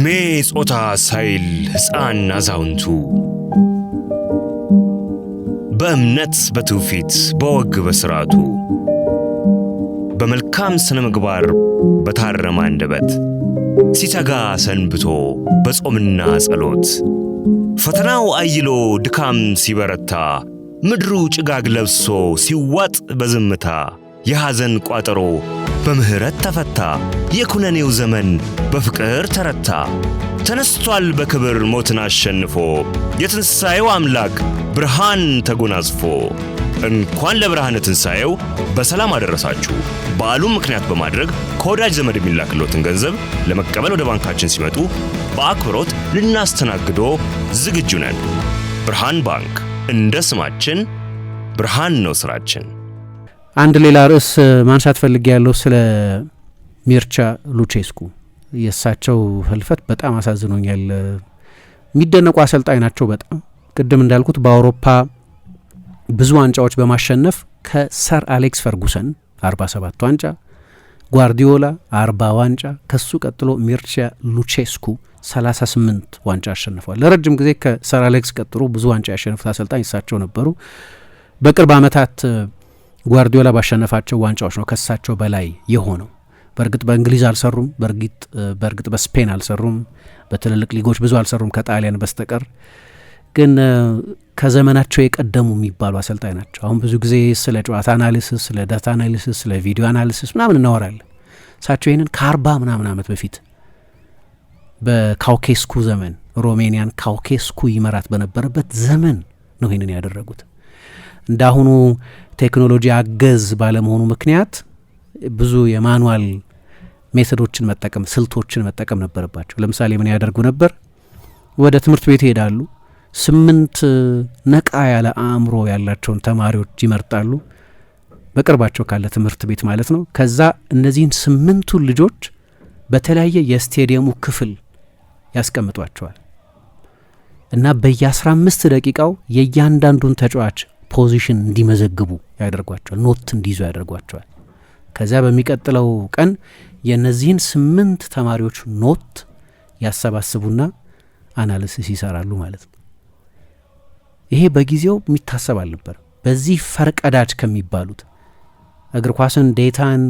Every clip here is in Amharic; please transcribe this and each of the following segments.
እድሜ ጾታ ሳይል ሕፃን አዛውንቱ በእምነት በትውፊት በወግ በሥርዓቱ በመልካም ስነ ምግባር በታረመ አንደበት ሲተጋ ሰንብቶ በጾምና ጸሎት ፈተናው አይሎ ድካም ሲበረታ ምድሩ ጭጋግ ለብሶ ሲዋጥ በዝምታ የሐዘን ቋጠሮ በምህረት ተፈታ የኩነኔው ዘመን በፍቅር ተረታ ተነስቷል በክብር ሞትን አሸንፎ የትንሣኤው አምላክ ብርሃን ተጎናጽፎ እንኳን ለብርሃነ ትንሣኤው በሰላም አደረሳችሁ። በዓሉን ምክንያት በማድረግ ከወዳጅ ዘመድ የሚላክሎትን ገንዘብ ለመቀበል ወደ ባንካችን ሲመጡ በአክብሮት ልናስተናግዶ ዝግጁ ነን። ብርሃን ባንክ፣ እንደ ስማችን ብርሃን ነው ስራችን። አንድ ሌላ ርዕስ ማንሳት ፈልጌያለሁ ስለ ሚርቻ ሉቼስኩ። የእሳቸው ህልፈት በጣም አሳዝኖኛል። የሚደነቁ አሰልጣኝ ናቸው። በጣም ቅድም እንዳልኩት በአውሮፓ ብዙ ዋንጫዎች በማሸነፍ ከሰር አሌክስ ፈርጉሰን 47 ዋንጫ፣ ጓርዲዮላ 40 ዋንጫ፣ ከሱ ቀጥሎ ሚርቻ ሉቼስኩ 38 ዋንጫ አሸንፈዋል። ለረጅም ጊዜ ከሰር አሌክስ ቀጥሎ ብዙ ዋንጫ ያሸነፉት አሰልጣኝ እሳቸው ነበሩ። በቅርብ ዓመታት ጓርዲዮላ ባሸነፋቸው ዋንጫዎች ነው ከሳቸው በላይ የሆነው። በእርግጥ በእንግሊዝ አልሰሩም፣ በእርግጥ በስፔን አልሰሩም፣ በትልልቅ ሊጎች ብዙ አልሰሩም ከጣሊያን በስተቀር። ግን ከዘመናቸው የቀደሙ የሚባሉ አሰልጣኝ ናቸው። አሁን ብዙ ጊዜ ስለ ጨዋታ አናሊሲስ፣ ስለ ዳታ አናሊሲስ፣ ስለ ቪዲዮ አናሊሲስ ምናምን እናወራለን። እሳቸው ይህንን ከ40 ምናምን ዓመት በፊት በካውኬስኩ ዘመን ሮሜኒያን ካውኬስኩ ይመራት በነበረበት ዘመን ነው ይህንን ያደረጉት። እንዳሁኑ ቴክኖሎጂ አገዝ ባለመሆኑ ምክንያት ብዙ የማኑዋል ሜቶዶችን መጠቀም፣ ስልቶችን መጠቀም ነበረባቸው። ለምሳሌ ምን ያደርጉ ነበር? ወደ ትምህርት ቤት ይሄዳሉ። 8 ነቃ ያለ አእምሮ ያላቸውን ተማሪዎች ይመርጣሉ፣ በቅርባቸው ካለ ትምህርት ቤት ማለት ነው። ከዛ እነዚህን 8ቱን ልጆች በተለያየ የስቴዲየሙ ክፍል ያስቀምጧቸዋል እና በየ15 ደቂቃው የእያንዳንዱን ተጫዋች ፖዚሽን እንዲመዘግቡ ያደርጓቸዋል፣ ኖት እንዲይዙ ያደርጓቸዋል። ከዚያ በሚቀጥለው ቀን የእነዚህን 8 ተማሪዎች ኖት ያሰባስቡና አናሊሲስ ይሰራሉ ማለት ነው። ይሄ በጊዜው የሚታሰብ አልነበር። በዚህ ፈርቀዳጅ ከሚባሉት እግር ኳስን፣ ዴታን፣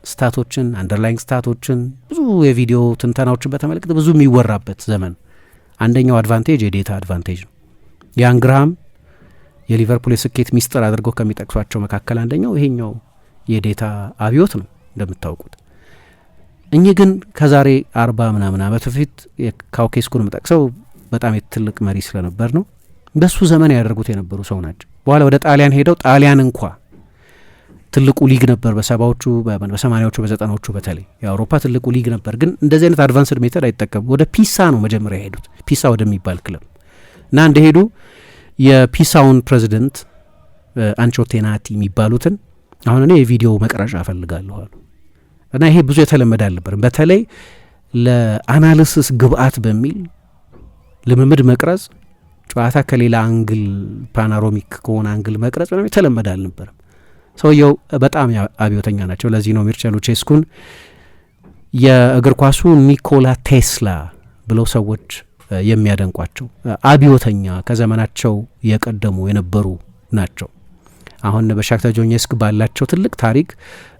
ስታቶችን፣ አንደርላይንግ ስታቶችን፣ ብዙ የቪዲዮ ትንተናዎችን በተመለከተ ብዙ የሚወራበት ዘመን አንደኛው አድቫንቴጅ የዴታ አድቫንቴጅ ነው። ያን ግራሃም የሊቨርፑል የስኬት ሚስጥር አድርገው ከሚጠቅሷቸው መካከል አንደኛው ይሄኛው የዴታ አብዮት ነው እንደምታውቁት። እኚህ ግን ከዛሬ 40 ምናምን ዓመት በፊት የካውኬስኩን መጠቅሰው በጣም የትልቅ መሪ ስለነበር ነው። በሱ ዘመን ያደርጉት የነበሩ ሰው ናቸው። በኋላ ወደ ጣሊያን ሄደው ጣሊያን እንኳ ትልቁ ሊግ ነበር በ70ዎቹ በ80ዎቹ በ90ዎቹ በተለይ የአውሮፓ ትልቁ ሊግ ነበር። ግን እንደዚህ አይነት አድቫንስድ ሜተድ አይጠቀሙ። ወደ ፒሳ ነው መጀመሪያ የሄዱት፣ ፒሳ ወደሚባል ክለብ እና እንደሄዱ የፒሳውን ፕሬዚደንት አንቾቴናቲ የሚባሉትን አሁን እኔ የቪዲዮ መቅረጫ እፈልጋለሁ አሉ እና ይሄ ብዙ የተለመደ አልነበርም። በተለይ ለአናሊሲስ ግብአት በሚል ልምምድ መቅረጽ፣ ጨዋታ ከሌላ አንግል ፓናሮሚክ ከሆነ አንግል መቅረጽ ምናምን የተለመደ አልነበርም። ሰውየው በጣም አብዮተኛ ናቸው። ለዚህ ነው ሚርቻ ሉቼስኩን የእግር ኳሱ ኒኮላ ቴስላ ብለው ሰዎች የሚያደንቋቸው። አብዮተኛ፣ ከዘመናቸው የቀደሙ የነበሩ ናቸው። አሁን በሻክታር ዶኔትስክ ባላቸው ትልቅ ታሪክ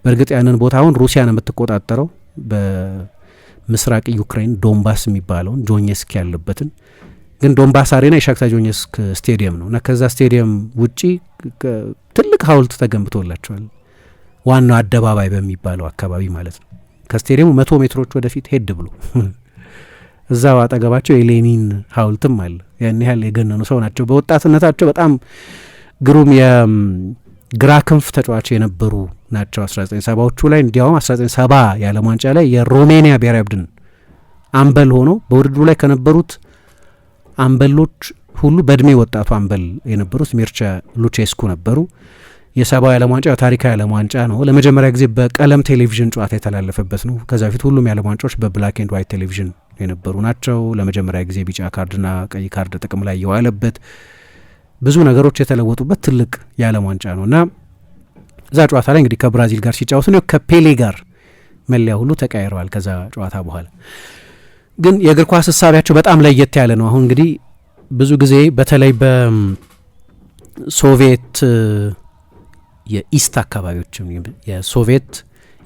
በእርግጥ ያንን ቦታ አሁን ሩሲያ ነው የምትቆጣጠረው፣ በምስራቅ ዩክሬን ዶንባስ የሚባለውን ዶኔትስክ ያለበትን። ግን ዶንባስ አሬና የሻክታር ዶኔትስክ ስቴዲየም ነው እና ከዛ ስቴዲየም ውጪ ትልቅ ሐውልት ተገንብቶላቸዋል፣ ዋናው አደባባይ በሚባለው አካባቢ ማለት ነው። ከስቴዲየሙ 100 ሜትሮች ወደፊት ሄድ ብሎ እዛው አጠገባቸው የሌኒን ሐውልትም አለ። ያን ያህል የገነኑ ሰው ናቸው። በወጣትነታቸው በጣም ግሩም የግራ ክንፍ ተጫዋች የነበሩ ናቸው 1970ዎቹ ላይ። እንዲያውም 1970 የዓለም ዋንጫ ላይ የሮሜኒያ ብሔራዊ ቡድን አምበል ሆኖ በውድድሩ ላይ ከነበሩት አምበሎች ሁሉ በእድሜ ወጣቱ አምበል የነበሩት ሚርቻ ሉቼስኩ ነበሩ። የ70 የዓለም ዋንጫ ታሪካዊ የዓለም ዋንጫ ነው። ለመጀመሪያ ጊዜ በቀለም ቴሌቪዥን ጨዋታ የተላለፈበት ነው። ከዛ በፊት ሁሉም የዓለም ዋንጫዎች በብላክ ኤንድ ዋይት ቴሌቪዥን የነበሩ ናቸው። ለመጀመሪያ ጊዜ ቢጫ ካርድና ቀይ ካርድ ጥቅም ላይ የዋለበት፣ ብዙ ነገሮች የተለወጡበት ትልቅ የዓለም ዋንጫ ነው እና እዛ ጨዋታ ላይ እንግዲህ ከብራዚል ጋር ሲጫወቱ ነው ከፔሌ ጋር መለያ ሁሉ ተቀያይረዋል ከዛ ጨዋታ በኋላ። ግን የእግር ኳስ ሀሳቢያቸው በጣም ለየት ያለ ነው። አሁን እንግዲህ ብዙ ጊዜ በተለይ በሶቪየት የኢስት አካባቢዎች የሶቪየት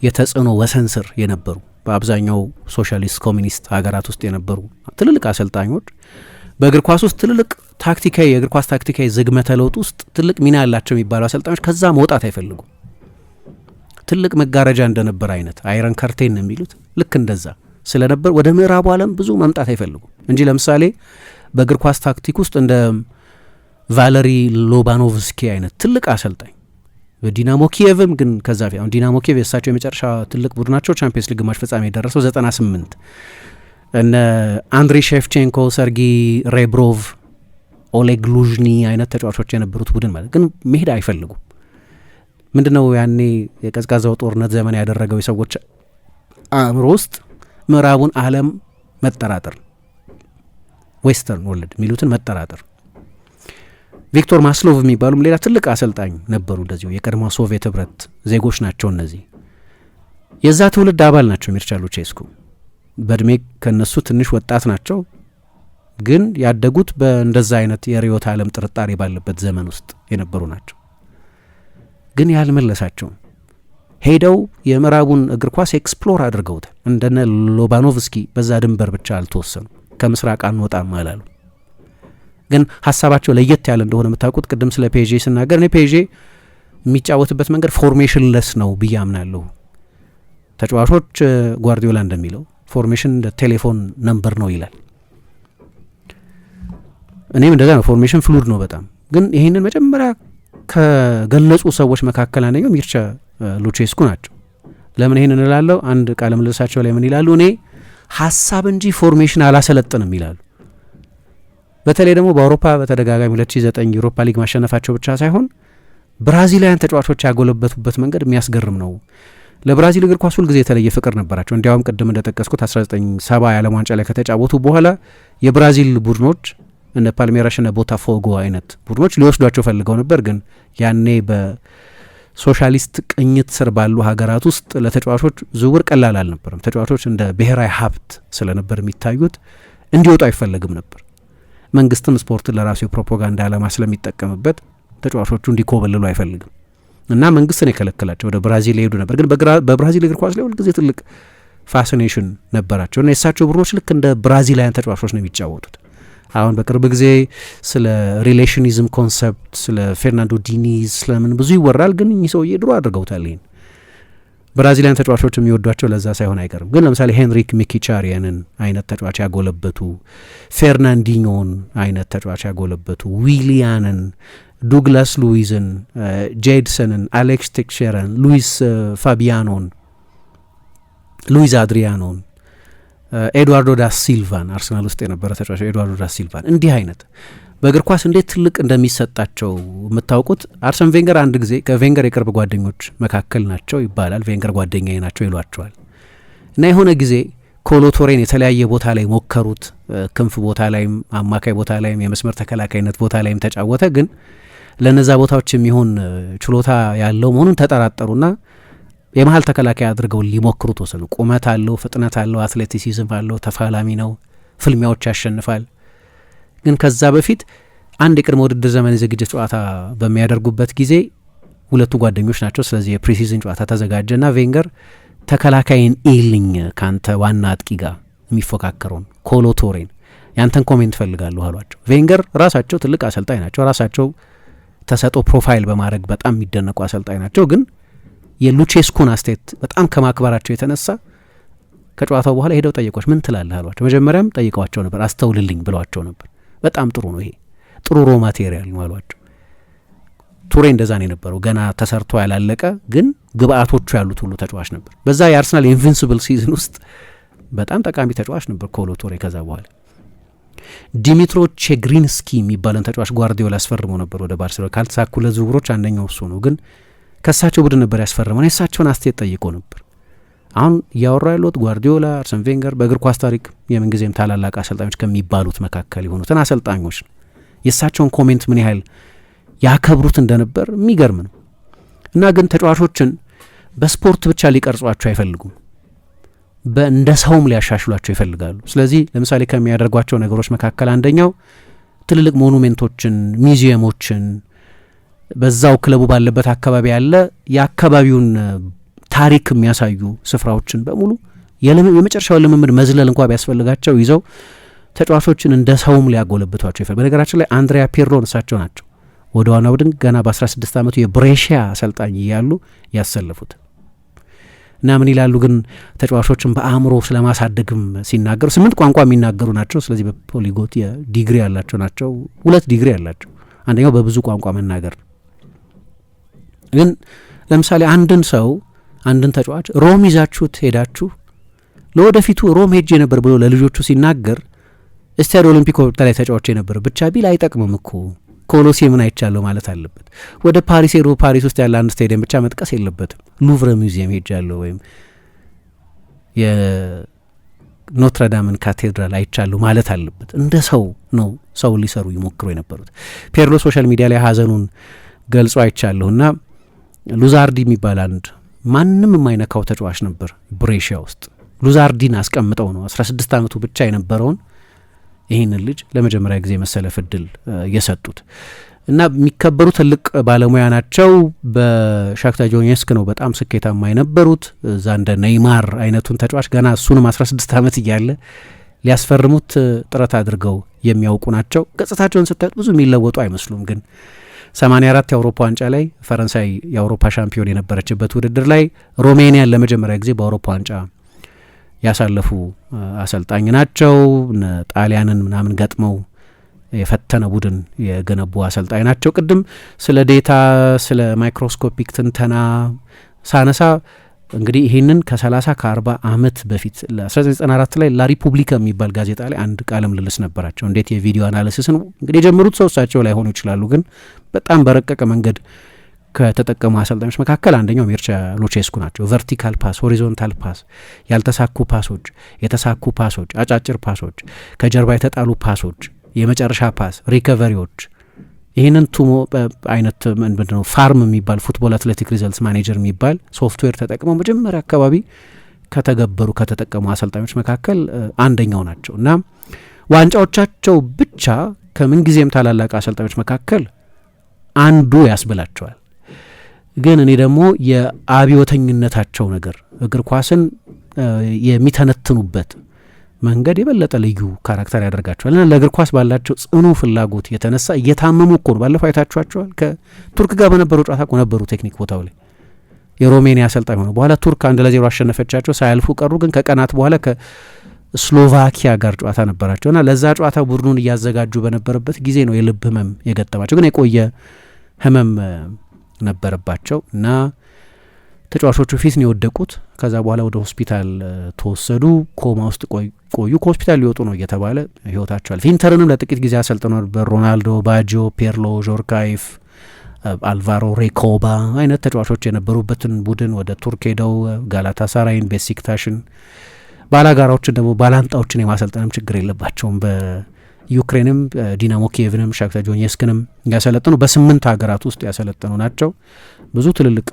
የተጽዕኖ ወሰን ስር የነበሩ በአብዛኛው ሶሻሊስት ኮሚኒስት ሀገራት ውስጥ የነበሩ ትልልቅ አሰልጣኞች በእግር ኳስ ውስጥ ትልልቅ ታክቲካዊ የእግር ኳስ ታክቲካዊ ዝግመተ ለውጥ ውስጥ ትልቅ ሚና ያላቸው የሚባሉ አሰልጣኞች ከዛ መውጣት አይፈልጉም። ትልቅ መጋረጃ እንደነበር አይነት አይረን ከርቴን ነው የሚሉት ልክ እንደዛ ስለነበር ወደ ምዕራቡ ዓለም ብዙ መምጣት አይፈልጉም እንጂ ለምሳሌ በእግር ኳስ ታክቲክ ውስጥ እንደ ቫለሪ ሎባኖቭስኪ አይነት ትልቅ አሰልጣኝ በዲናሞ ኪየቭም ግን ከዛ አሁን ዲናሞ ኪየቭ የሳቸው የመጨረሻ ትልቅ ቡድናቸው ቻምፒየንስ ሊግ ግማሽ ፍጻሜ የደረሰው 98 እነ አንድሪ ሼፍቼንኮ፣ ሰርጊ ሬብሮቭ፣ ኦሌግ ሉዥኒ አይነት ተጫዋቾች የነበሩት ቡድን ማለት ግን መሄድ አይፈልጉም። ምንድነው ያኔ የቀዝቃዛው ጦርነት ዘመን ያደረገው የሰዎች አእምሮ ውስጥ ምዕራቡን ዓለም መጠራጠር፣ ዌስተርን ወርልድ የሚሉትን መጠራጠር። ቪክቶር ማስሎቭ የሚባሉም ሌላ ትልቅ አሰልጣኝ ነበሩ። እንደዚሁ የቀድሞ ሶቪየት ህብረት ዜጎች ናቸው። እነዚህ የዛ ትውልድ አባል ናቸው። ሚርቻ ሉቼስኩ በእድሜ ከነሱ ትንሽ ወጣት ናቸው፣ ግን ያደጉት በእንደዛ አይነት የርዕዮተ ዓለም ጥርጣሬ ባለበት ዘመን ውስጥ የነበሩ ናቸው። ግን ያልመለሳቸውም ሄደው የምዕራቡን እግር ኳስ ኤክስፕሎር አድርገውታል። እንደነ ሎባኖቭስኪ በዛ ድንበር ብቻ አልተወሰኑ፣ ከምስራቅ አንወጣም አላሉ። ግን ሀሳባቸው ለየት ያለ እንደሆነ የምታውቁት ቅድም ስለ ፔዤ ስናገር እኔ ፔዤ የሚጫወትበት መንገድ ፎርሜሽን ለስ ነው ብዬ አምናለሁ። ተጫዋቾች ጓርዲዮላ እንደሚለው ፎርሜሽን እንደ ቴሌፎን ነምበር ነው ይላል። እኔም እንደዛ ነው። ፎርሜሽን ፍሉድ ነው በጣም። ግን ይህንን መጀመሪያ ከገለጹ ሰዎች መካከል አንደኛው ሚርቻ ሉቼስኩ ናቸው። ለምን ይህን እንላለሁ? አንድ ቃለ ምልልሳቸው ላይ ምን ይላሉ? እኔ ሀሳብ እንጂ ፎርሜሽን አላሰለጥንም ይላሉ። በተለይ ደግሞ በአውሮፓ በተደጋጋሚ 2009 ዩሮፓ ሊግ ማሸነፋቸው ብቻ ሳይሆን ብራዚላውያን ተጫዋቾች ያጎለበቱበት መንገድ የሚያስገርም ነው። ለብራዚል እግር ኳስ ሁልጊዜ የተለየ ፍቅር ነበራቸው። እንዲያውም ቅድም እንደጠቀስኩት 1970 የዓለም ዋንጫ ላይ ከተጫወቱ በኋላ የብራዚል ቡድኖች እነ ፓልሜራስ እና ቦታፎጎ አይነት ቡድኖች ሊወስዷቸው ፈልገው ነበር። ግን ያኔ በሶሻሊስት ቅኝት ስር ባሉ ሀገራት ውስጥ ለተጫዋቾች ዝውውር ቀላል አልነበረም። ተጫዋቾች እንደ ብሔራዊ ሀብት ስለነበር የሚታዩት እንዲወጡ አይፈለግም ነበር። መንግስትም ስፖርትን ለራሱ የፕሮፓጋንዳ ዓላማ ስለሚጠቀምበት ተጫዋቾቹ እንዲኮበልሉ አይፈልግም እና መንግስትን የከለከላቸው ወደ ብራዚል ይሄዱ ነበር። ግን በብራዚል እግር ኳስ ላይ ሁልጊዜ ትልቅ ፋሲኔሽን ነበራቸው እና የእሳቸው ቡድኖች ልክ እንደ ብራዚላውያን ተጫዋቾች ነው የሚጫወቱት። አሁን በቅርብ ጊዜ ስለ ሪሌሽኒዝም ኮንሰፕት ስለ ፌርናንዶ ዲኒዝ ስለምን ብዙ ይወራል። ግን እኚህ ሰውዬ ድሮ አድርገውታል። ይህን ብራዚሊያን ተጫዋቾች የሚወዷቸው ለዛ ሳይሆን አይቀርም። ግን ለምሳሌ ሄንሪክ ሚኪቻሪያንን አይነት ተጫዋች ያጎለበቱ፣ ፌርናንዲኞን አይነት ተጫዋች ያጎለበቱ፣ ዊሊያንን፣ ዱግላስ ሉዊዝን፣ ጄድሰንን፣ አሌክስ ቴክሼረን፣ ሉዊስ ፋቢያኖን፣ ሉዊዝ አድሪያኖን፣ ኤድዋርዶ ዳ ሲልቫን አርሰናል ውስጥ የነበረ ተጫዋች ኤድዋርዶ ዳ ሲልቫን እንዲህ አይነት በእግር ኳስ እንዴት ትልቅ እንደሚሰጣቸው የምታውቁት። አርሰን ቬንገር አንድ ጊዜ ከቬንገር የቅርብ ጓደኞች መካከል ናቸው ይባላል። ቬንገር ጓደኛዬ ናቸው ይሏቸዋል። እና የሆነ ጊዜ ኮሎቶሬን የተለያየ ቦታ ላይ ሞከሩት። ክንፍ ቦታ ላይም አማካይ ቦታ ላይም የመስመር ተከላካይነት ቦታ ላይም ተጫወተ። ግን ለነዛ ቦታዎች የሚሆን ችሎታ ያለው መሆኑን ተጠራጠሩና የመሀል ተከላካይ አድርገው ሊሞክሩት ወሰኑ። ቁመት አለው፣ ፍጥነት አለው፣ አትሌቲሲዝም አለው፣ ተፋላሚ ነው፣ ፍልሚያዎች ያሸንፋል። ግን ከዛ በፊት አንድ የቅድመ ውድድር ዘመን የዝግጅት ጨዋታ በሚያደርጉበት ጊዜ ሁለቱ ጓደኞች ናቸው። ስለዚህ የፕሪሲዝን ጨዋታ ተዘጋጀና ቬንገር ተከላካይን ኤልኝ ካንተ ዋና አጥቂ ጋር የሚፎካከረውን ኮሎቶሬን ያንተን ኮሜንት ፈልጋለሁ አሏቸው። ቬንገር ራሳቸው ትልቅ አሰልጣኝ ናቸው። ራሳቸው ተሰጦ ፕሮፋይል በማድረግ በጣም የሚደነቁ አሰልጣኝ ናቸው። ግን የሉቼስኩን አስተያየት በጣም ከማክበራቸው የተነሳ ከጨዋታው በኋላ ሄደው ጠየቋቸው። ምን ትላለህ አሏቸው። መጀመሪያም ጠይቀዋቸው ነበር፣ አስተውልልኝ ብለዋቸው ነበር። በጣም ጥሩ ነው፣ ይሄ ጥሩ ሮ ማቴሪያል ነው አሏቸው። ቱሬ እንደዛ ነው የነበረው፣ ገና ተሰርቶ ያላለቀ ግን ግብአቶቹ ያሉት ሁሉ ተጫዋች ነበር። በዛ የአርሰናል ኢንቪንሲብል ሲዝን ውስጥ በጣም ጠቃሚ ተጫዋች ነበር ኮሎ ቱሬ። ከዛ በኋላ ዲሚትሮ ቼግሪንስኪ የሚባለን ተጫዋች ጓርዲዮላ ያስፈርመው ነበር ወደ ባርሴሎና። ካልተሳኩለት ዝውውሮች አንደኛው እሱ ነው። ግን ከእሳቸው ቡድን ነበር ያስፈርመው። የእሳቸውን አስተያየት ጠይቆ ነበር። አሁን እያወራ ያሉት ጓርዲዮላ፣ አርሰን ቬንገር በእግር ኳስ ታሪክ የምንጊዜም ታላላቅ አሰልጣኞች ከሚባሉት መካከል የሆኑትን አሰልጣኞች ነው። የእሳቸውን ኮሜንት ምን ያህል ያከብሩት እንደነበር የሚገርም ነው። እና ግን ተጫዋቾችን በስፖርት ብቻ ሊቀርጿቸው አይፈልጉም። እንደ ሰውም ሊያሻሽሏቸው ይፈልጋሉ። ስለዚህ ለምሳሌ ከሚያደርጓቸው ነገሮች መካከል አንደኛው ትልልቅ ሞኑሜንቶችን፣ ሚዚየሞችን በዛው ክለቡ ባለበት አካባቢ ያለ የአካባቢውን ታሪክ የሚያሳዩ ስፍራዎችን በሙሉ የመጨረሻውን ልምምድ መዝለል እንኳ ቢያስፈልጋቸው ይዘው ተጫዋቾችን እንደ ሰውም ሊያጎለብቷቸው ይፈልጋሉ። በነገራችን ላይ አንድሪያ ፒርሎን እሳቸው ናቸው ወደ ዋና ቡድን ገና በ16 ዓመቱ የብሬሺያ አሰልጣኝ እያሉ ያሰለፉት እና ምን ይላሉ ግን ተጫዋቾችን በአእምሮ ስለማሳደግም ሲናገሩ 8 ቋንቋ የሚናገሩ ናቸው። ስለዚህ በፖሊጎት ዲግሪ ያላቸው ናቸው። 2 ዲግሪ ያላቸው፣ አንደኛው በብዙ ቋንቋ መናገር። ግን ለምሳሌ አንድን ተጫዋች ሮም ይዛችሁት ሄዳችሁ ለወደፊቱ ሮም ሄጄ ነበር ብሎ ለልጆቹ ሲናገር ስታድ ኦሎምፒኮ ላይ ተጫዋች ነበር ብቻ ቢል አይጠቅምም እኮ ኮሎሴምን አይቻለሁ ማለት አለበት። ወደ ፓሪስ ሄዶ ፓሪስ ውስጥ ያለ አንድ ስታዲየም ብቻ መጥቀስ የለበትም። ሉቭረ ሚውዚየም ሄጃለሁ ወይም የኖትረዳምን ካቴድራል አይቻለሁ ማለት አለበት። እንደ ሰው ነው ሰው ሊሰሩ ይሞክሩ የነበሩት። ፔርሎ ሶሻል ሚዲያ ላይ ሀዘኑን ገልጾ አይቻለሁና ሉዛርዲ የሚባል አንድ ማንም የማይነካው ተጫዋች ነበር ብሬሺያ ውስጥ። ሉዛርዲን አስቀምጠው ነው 16 ዓመቱ ብቻ የነበረውን ይህንን ልጅ ለመጀመሪያ ጊዜ መሰለፍ እድል የሰጡት እና የሚከበሩ ትልቅ ባለሙያ ናቸው። በሻክታር ዶኔትስክ ነው በጣም ስኬታማ የነበሩት። እዛ እንደ ኔይማር አይነቱን ተጫዋች ገና እሱንም 16 ዓመት እያለ ሊያስፈርሙት ጥረት አድርገው የሚያውቁ ናቸው። ገጽታቸውን ስታዩት ብዙ የሚለወጡ አይመስሉም። ግን 84 የአውሮፓ ዋንጫ ላይ ፈረንሳይ የአውሮፓ ሻምፒዮን የነበረችበት ውድድር ላይ ሮሜኒያን ለመጀመሪያ ጊዜ በአውሮፓ ዋንጫ ያሳለፉ አሰልጣኝ ናቸው። ጣሊያንን ምናምን ገጥመው የፈተነ ቡድን የገነቡ አሰልጣኝ ናቸው። ቅድም ስለ ዴታ ስለ ማይክሮስኮፒክ ትንተና ሳነሳ እንግዲህ ይህንን ከ30 ከ40 ዓመት በፊት 1994 ላይ ላሪፑብሊካ የሚባል ጋዜጣ ላይ አንድ ቃለ ምልልስ ነበራቸው። እንዴት የቪዲዮ አናሊሲስን እንግዲህ የጀመሩት ሰው እሳቸው ላይ ሆኑ ይችላሉ፣ ግን በጣም በረቀቀ መንገድ ከተጠቀሙ አሰልጣኞች መካከል አንደኛው ሚርቻ ሉቼስኩ ናቸው። ቨርቲካል ፓስ፣ ሆሪዞንታል ፓስ፣ ያልተሳኩ ፓሶች፣ የተሳኩ ፓሶች፣ አጫጭር ፓሶች፣ ከጀርባ የተጣሉ ፓሶች፣ የመጨረሻ ፓስ፣ ሪከቨሪዎች፣ ይህንን ቱሞ አይነት ምንድነው ፋርም የሚባል ፉትቦል አትሌቲክ ሪዘልትስ ማኔጀር የሚባል ሶፍትዌር ተጠቅመው መጀመሪያ አካባቢ ከተጠቀሙ አሰልጣኞች መካከል አንደኛው ናቸው እና ዋንጫዎቻቸው ብቻ ከምንጊዜም ታላላቅ አሰልጣኞች መካከል አንዱ ያስብላቸዋል። ግን እኔ ደግሞ የአብዮተኝነታቸው ነገር እግር ኳስን የሚተነትኑበት መንገድ የበለጠ ልዩ ካራክተር ያደርጋቸዋል እና ለእግር ኳስ ባላቸው ጽኑ ፍላጎት የተነሳ እየታመሙ እኮ ነው። ባለፈው አይታችኋቸዋል። ከቱርክ ጋር በነበረው ጨዋታ እኮ ነበሩ ቴክኒክ ቦታው ላይ የሮሜኒያ አሰልጣኝ ሆነው በኋላ ቱርክ 1-0 አሸነፈቻቸው፣ ሳያልፉ ቀሩ። ግን ከቀናት በኋላ ከስሎቫኪያ ጋር ጨዋታ ነበራቸውና ለዛ ጨዋታ ቡድኑን እያዘጋጁ በነበረበት ጊዜ ነው የልብ ህመም የገጠማቸው። ግን የቆየ ህመም ነበረባቸው እና ተጫዋቾቹ ፊት ነው የወደቁት። ከዛ በኋላ ወደ ሆስፒታል ተወሰዱ። ኮማ ውስጥ ቆዩ። ከሆስፒታል ሊወጡ ነው እየተባለ ህይወታቸው አልፈ። ኢንተርንም ለጥቂት ጊዜ አሰልጥኗል። በሮናልዶ ባጂዮ፣ ፔርሎ፣ ዦርካይፍ፣ አልቫሮ ሬኮባ አይነት ተጫዋቾች የነበሩበትን ቡድን ወደ ቱርክ ሄደው ጋላታሳራይን፣ ቤሲክታሽን፣ ባላጋራዎችን ደግሞ ባላንጣዎችን የማሰልጠንም ችግር የለባቸውም። በዩክሬንም ዲናሞ ኪየቭንም ሻክታር ዶኔትስክንም ያሰለጠኑ በ8 ሀገራት ውስጥ ያሰለጠኑ ናቸው። ብዙ ትልልቅ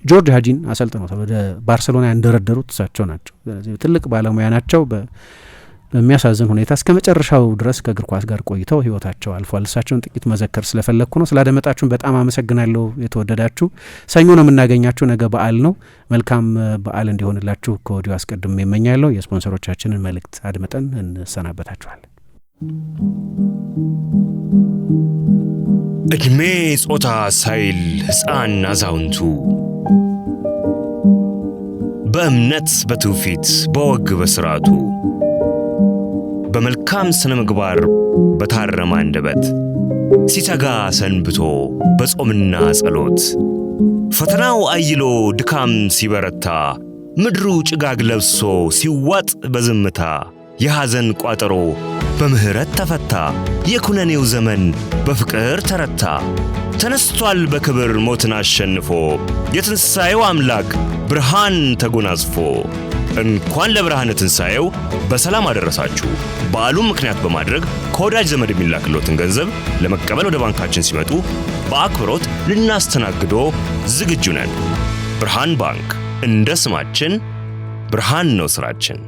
ጆርጅ ሃጂን አሰልጥነውታል። ወደ ባርሴሎና ያንደረደሩት እሳቸው ናቸው። ትልቅ ባለሙያ ናቸው። በሚያሳዝን ሁኔታ እስከ መጨረሻው ድረስ ከእግር ኳስ ጋር ቆይተው ህይወታቸው አልፏል። እሳቸውን ጥቂት መዘከር ስለፈለግኩ ነው። ስላደመጣችሁን በጣም አመሰግናለሁ። የተወደዳችሁ ሰኞ ነው የምናገኛችሁ። ነገ በዓል ነው። መልካም በዓል እንዲሆንላችሁ ከወዲሁ አስቀድሜ እመኛለሁ። የስፖንሰሮቻችንን መልእክት አድምጠን እንሰናበታችኋለን። ዕድሜ ጾታ ሳይል ሕፃን አዛውንቱ በእምነት በትውፊት በወግ በሥርዓቱ በመልካም ስነ ምግባር በታረመ አንደበት ሲተጋ ሰንብቶ በጾምና ጸሎት ፈተናው አይሎ ድካም ሲበረታ ምድሩ ጭጋግ ለብሶ ሲዋጥ በዝምታ የሐዘን ቋጠሮ በምህረት ተፈታ የኩነኔው ዘመን በፍቅር ተረታ ተነስቷል በክብር ሞትን አሸንፎ የትንሣኤው አምላክ ብርሃን ተጎናጽፎ እንኳን ለብርሃነ ትንሣኤው በሰላም አደረሳችሁ። በዓሉን ምክንያት በማድረግ ከወዳጅ ዘመድ የሚላክሎትን ገንዘብ ለመቀበል ወደ ባንካችን ሲመጡ በአክብሮት ልናስተናግዶ ዝግጁ ነን። ብርሃን ባንክ እንደ ስማችን ብርሃን ነው ስራችን።